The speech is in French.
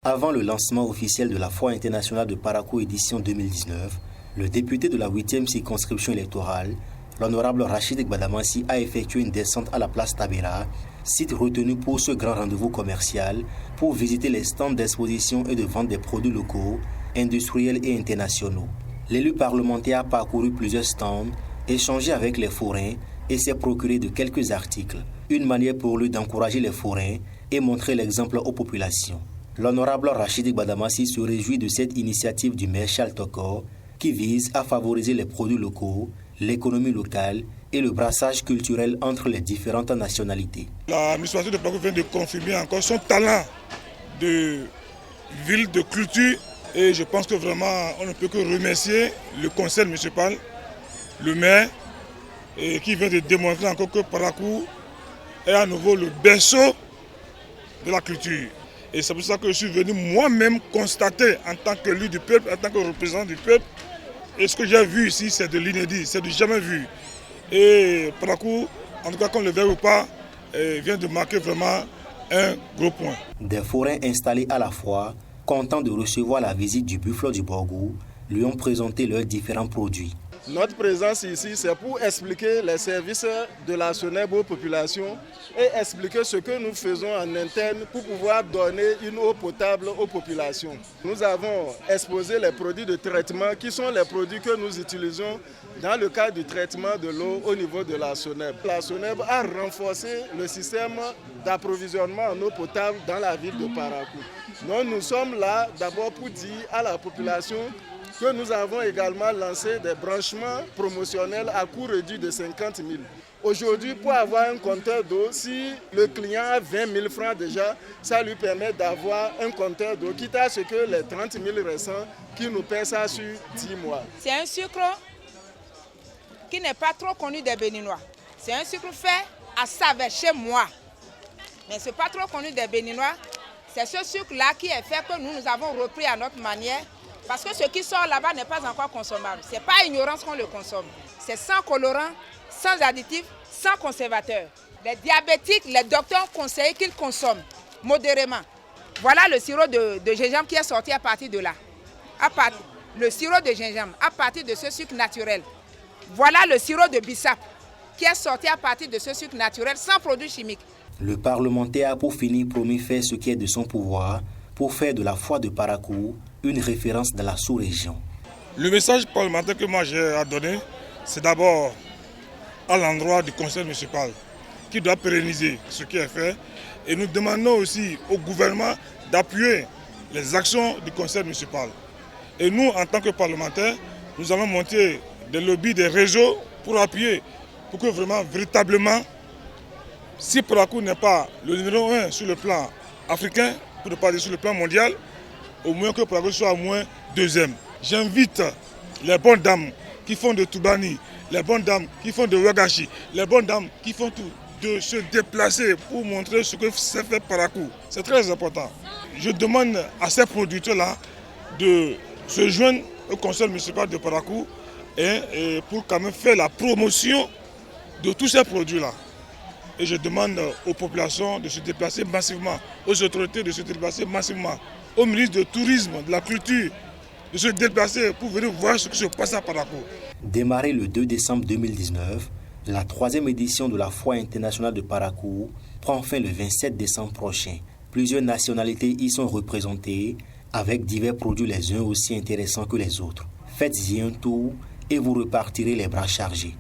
Avant le lancement officiel de la Foire internationale de Parakou édition 2019, le député de la 8e circonscription électorale, l'honorable Rachid Gbadamassi, a effectué une descente à la place Tabera, site retenu pour ce grand rendez-vous commercial, pour visiter les stands d'exposition et de vente des produits locaux, industriels et internationaux. L'élu parlementaire a parcouru plusieurs stands, échangé avec les forains et s'est procuré de quelques articles. Une manière pour lui d'encourager les forains et montrer l'exemple aux populations. L'honorable Rachid Gbadamassi se réjouit de cette initiative du maire Charles Tokor qui vise à favoriser les produits locaux, l'économie locale et le brassage culturel entre les différentes nationalités. L'administration de Parakou vient de confirmer encore son talent de ville de culture et je pense que vraiment on ne peut que remercier le conseil municipal, le maire, et qui vient de démontrer encore que Parakou est à nouveau le berceau de la culture. Et c'est pour ça que je suis venu moi-même constater en tant qu'élu du peuple, en tant que représentant du peuple. Et ce que j'ai vu ici, c'est de l'inédit, c'est du jamais vu. Et Parakou, en tout cas qu'on le veuille ou pas, vient de marquer vraiment un gros point. Des forains installés à la fois, contents de recevoir la visite du buffalo du Borgou, lui ont présenté leurs différents produits. Notre présence ici, c'est pour expliquer les services de la SONEB aux populations et expliquer ce que nous faisons en interne pour pouvoir donner une eau potable aux populations. Nous avons exposé les produits de traitement qui sont les produits que nous utilisons dans le cadre du traitement de l'eau au niveau de la SONEB. La SONEB a renforcé le système d'approvisionnement en eau potable dans la ville de Parakou. Donc nous sommes là d'abord pour dire à la population que nous avons également lancé des branchements promotionnels à coût réduit de 50 000. Aujourd'hui, pour avoir un compteur d'eau, si le client a 20 000 francs déjà, ça lui permet d'avoir un compteur d'eau, quitte à ce que les 30 000 restants qui nous paient ça sur 10 mois. C'est un sucre qui n'est pas trop connu des Béninois. C'est un sucre fait à Savès, chez moi. Mais ce n'est pas trop connu des Béninois. C'est ce sucre-là qui est fait que nous avons repris à notre manière. Parce que ce qui sort là-bas n'est pas encore consommable. Ce n'est pas ignorance qu'on le consomme. C'est sans colorant, sans additifs, sans conservateur. Les diabétiques, les docteurs conseillent qu'ils consomment modérément. Voilà le sirop de gingembre qui est sorti à partir de là. Le sirop de gingembre à partir de ce sucre naturel. Voilà le sirop de bissap qui est sorti à partir de ce sucre naturel sans produits chimiques. Le parlementaire a pour finir promis faire ce qui est de son pouvoir pour faire de la foire de Parakou une référence dans la sous-région. Le message parlementaire que moi j'ai à donner, c'est d'abord à l'endroit du conseil municipal qui doit pérenniser ce qui est fait. Et nous demandons aussi au gouvernement d'appuyer les actions du conseil municipal. Et nous, en tant que parlementaires, nous allons monter des lobbies, des réseaux pour appuyer, pour que vraiment, véritablement, si Parakou n'est pas le numéro 1 sur le plan africain, pour ne pas dire sur le plan mondial, au moins que Parakou soit au moins deuxième. J'invite les bonnes dames qui font de Toubani, les bonnes dames qui font de Wagashi, les bonnes dames qui font tout, de se déplacer pour montrer ce que c'est fait Parakou. C'est très important. Je demande à ces producteurs-là de se joindre au conseil municipal de Parakou et pour quand même faire la promotion de tous ces produits-là. Et je demande aux populations de se déplacer massivement, aux autorités de se déplacer massivement, au ministre du Tourisme, de la Culture, de se déplacer pour venir voir ce qui se passe à Parakou. Démarrée le 2 décembre 2019, la 3e édition de la Foire internationale de Parakou prend fin le 27 décembre prochain. Plusieurs nationalités y sont représentées avec divers produits les uns aussi intéressants que les autres. Faites-y un tour et vous repartirez les bras chargés.